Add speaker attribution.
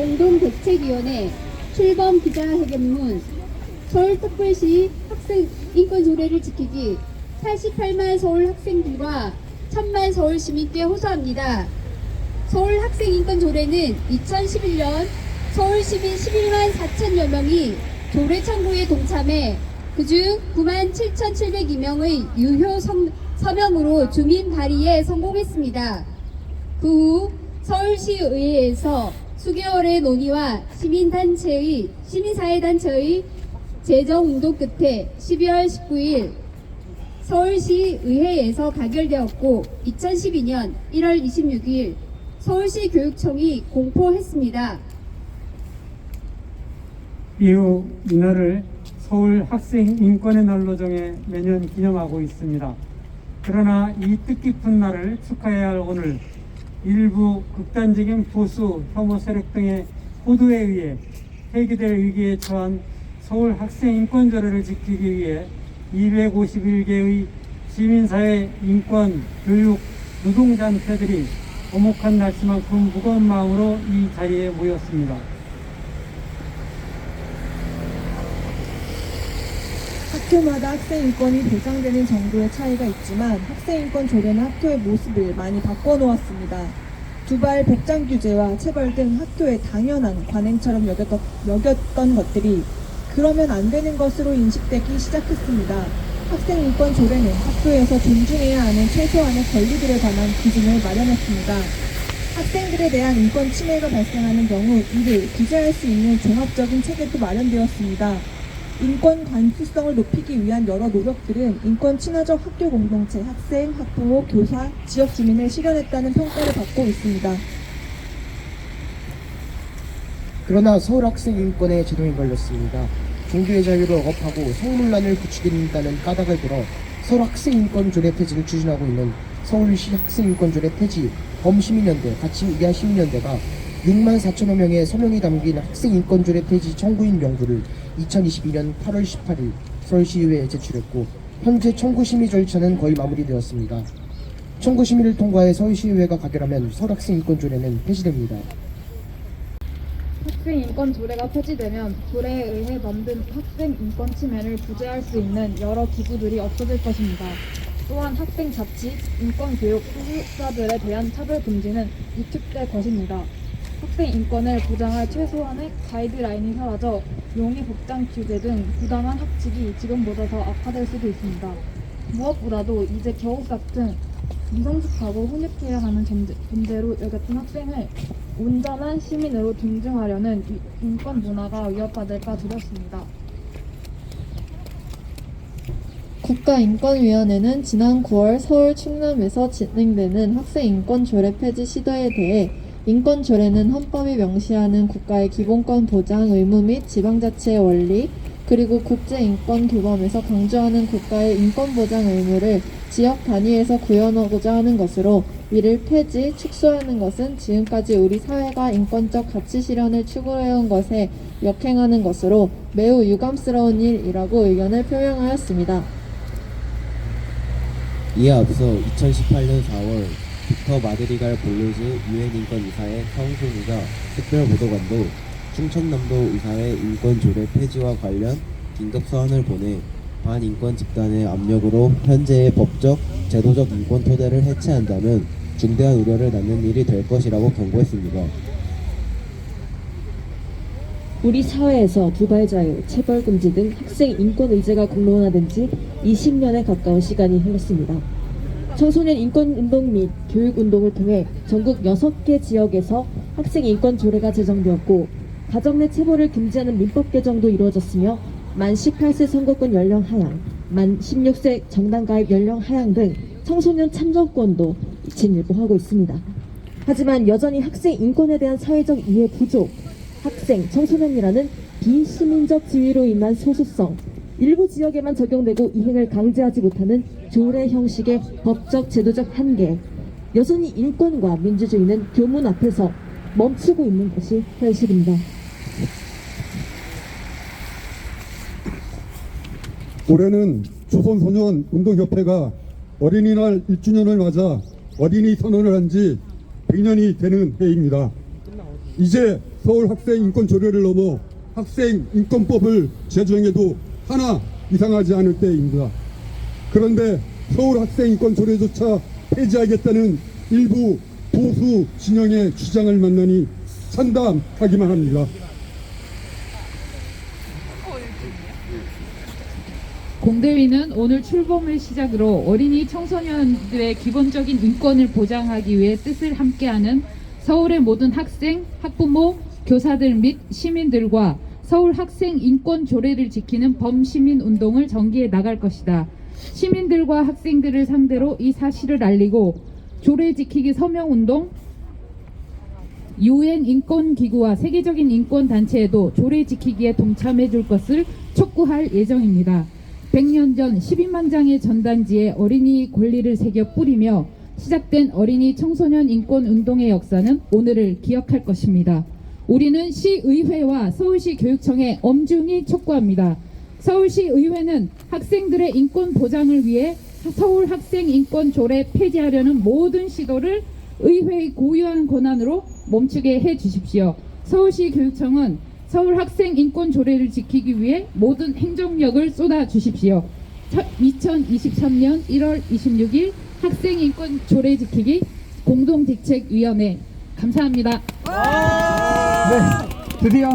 Speaker 1: 공동대책위원회 출범 기자회견문 서울특별시 학생 인권조례를 지키기 88만 서울 학생들과 1000만 서울 시민께 호소합니다. 서울 학생 인권조례는 2011년 서울 시민 11만 4천여 명이 조례 청구에 동참해 그중 9만 7,702명의 유효 서명으로 주민 발의에 성공했습니다. 그 후 서울시의회에서 수개월의 논의와 시민사회단체의 재정운동 끝에 12월 19일 서울시의회에서 가결되었고 2012년 1월 26일 서울시 교육청이 공포했습니다.
Speaker 2: 이후 이날을 서울 학생 인권의 날로 정해 매년 기념하고 있습니다. 그러나 이 뜻깊은 날을 축하해야 할 오늘 일부 극단적인 보수 혐오 세력 등의 호도에 의해 폐기될 위기에 처한 서울 학생 인권조례를 지키기 위해 251개의 시민사회, 인권, 교육, 노동단체들이 오목한 날씨만큼 무거운 마음으로 이 자리에 모였습니다.
Speaker 3: 학교마다 학생 인권이 보장되는 정도의 차이가 있지만 학생 인권 조례는 학교의 모습을 많이 바꿔놓았습니다. 두발 복장 규제와 체벌 등 학교의 당연한 관행처럼 여겼던 것들이 그러면 안 되는 것으로 인식되기 시작했습니다. 학생 인권 조례는 학교에서 존중해야 하는 최소한의 권리들에 관한 기준을 마련했습니다. 학생들에 대한 인권 침해가 발생하는 경우 이를 규제할 수 있는 종합적인 체계도 마련되었습니다. 인권 관수성을 높이기 위한 여러 노력들은 인권 친화적 학교 공동체, 학생, 학부모, 교사, 지역 주민을 실현했다는 평가를 받고 있습니다.
Speaker 4: 그러나 서울 학생 인권에 제동이 걸렸습니다. 종교의 자유를 억압하고 성문란을 부추긴다는 까닭을 들어 서울 학생 인권 조례 폐지를 추진하고 있는 서울시 학생 인권 조례 폐지 범시민연대, 같이 이하 시민연대가 6만 4천여 명의 서명이 담긴 학생 인권 조례 폐지 청구인 명부를 2022년 8월 18일 서울시의회에 제출했고 현재 청구 심의 절차는 거의 마무리되었습니다. 청구 심의를 통과해 서울시의회가 가결하면 서울 학생 인권 조례는 폐지됩니다.
Speaker 5: 학생 인권 조례가 폐지되면 조례에 의해 만든 학생 인권 침해를 부재할 수 있는 여러 기구들이 없어질 것입니다. 또한 학생 자치, 인권 교육 수수자들에 대한 차별 금지는 위축될 것입니다. 학생 인권을 보장할 최소한의 가이드라인이 사라져 용의 복장 규제 등 부당한 학칙이 지금보다 더 악화될 수도 있습니다. 무엇보다도 이제 겨우 같은 미성숙하고 훈육해야 하는 존재로 여겼던 학생을 온전한 시민으로 존중하려는 인권 문화가 위협받을까 두렵습니다.
Speaker 6: 국가인권위원회는 지난 9월 서울 충남에서 진행되는 학생 인권 조례 폐지 시도에 대해 인권 조례는 헌법이 명시하는 국가의 기본권 보장 의무 및 지방자치의 원리, 그리고 국제인권규범에서 강조하는 국가의 인권 보장 의무를 지역 단위에서 구현하고자 하는 것으로 이를 폐지, 축소하는 것은 지금까지 우리 사회가 인권적 가치 실현을 추구해온 것에 역행하는 것으로 매우 유감스러운 일이라고 의견을 표명하였습니다.
Speaker 7: 이에 앞서 2018년 4월 빅터 마드리갈 볼로즈 유엔 인권이사회 성순이가 특별보도관도 충청남도 의사회 인권조례 폐지와 관련 긴급서한을 보내 반인권 집단의 압력으로 현재의 법적, 제도적 인권 토대를 해체한다면 중대한 우려를 낳는 일이 될 것이라고 경고했습니다.
Speaker 8: 우리 사회에서 두발자유, 체벌금지 등 학생 인권 의제가 공론화된 지 20년에 가까운 시간이 흘렀습니다. 청소년 인권운동 및 교육운동을 통해 전국 6개 지역에서 학생 인권 조례가 제정되었고 가정 내 체벌을 금지하는 민법 개정도 이루어졌으며 만 18세 선거권 연령 하향, 만 16세 정당 가입 연령 하향 등 청소년 참정권도 진일보하고 있습니다. 하지만 여전히 학생 인권에 대한 사회적 이해 부족, 학생, 청소년이라는 비시민적 지위로 인한 소수성, 일부 지역에만 적용되고 이행을 강제하지 못하는 조례 형식의 법적 제도적 한계, 여전히 인권과 민주주의는 교문 앞에서 멈추고 있는 것이 현실입니다.
Speaker 9: 올해는 조선소년운동협회가 어린이날 1주년을 맞아 어린이 선언을 한 지 100년이 되는 해입니다. 이제 서울 학생 인권 조례를 넘어 학생 인권법을 제정해도 하나 이상하지 않을 때입니다. 그런데 서울 학생 인권 조례조차 폐지하겠다는 일부 보수 진영의 주장을 만나니 참담하기만 합니다.
Speaker 10: 공대위는 오늘 출범을 시작으로 어린이 청소년들의 기본적인 인권을 보장하기 위해 뜻을 함께하는 서울의 모든 학생, 학부모, 교사들 및 시민들과 서울 학생 인권 조례를 지키는 범시민 운동을 전개해 나갈 것이다. 시민들과 학생들을 상대로 이 사실을 알리고 조례 지키기 서명 운동, UN 인권기구와 세계적인 인권단체에도 조례 지키기에 동참해 줄 것을 촉구할 예정입니다. 100년 전 12만 장의 전단지에 어린이 권리를 새겨 뿌리며 시작된 어린이 청소년 인권 운동의 역사는 오늘을 기억할 것입니다. 우리는 시의회와 서울시 교육청에 엄중히 촉구합니다. 서울시 의회는 학생들의 인권 보장을 위해 서울 학생 인권 조례 폐지하려는 모든 시도를 의회의 고유한 권한으로 멈추게 해 주십시오. 서울시 교육청은 서울 학생 인권 조례를 지키기 위해 모든 행정력을 쏟아 주십시오. 2023년 1월 26일 학생 인권 조례 지키기 공동대책위원회 감사합니다.
Speaker 2: 네, 드디어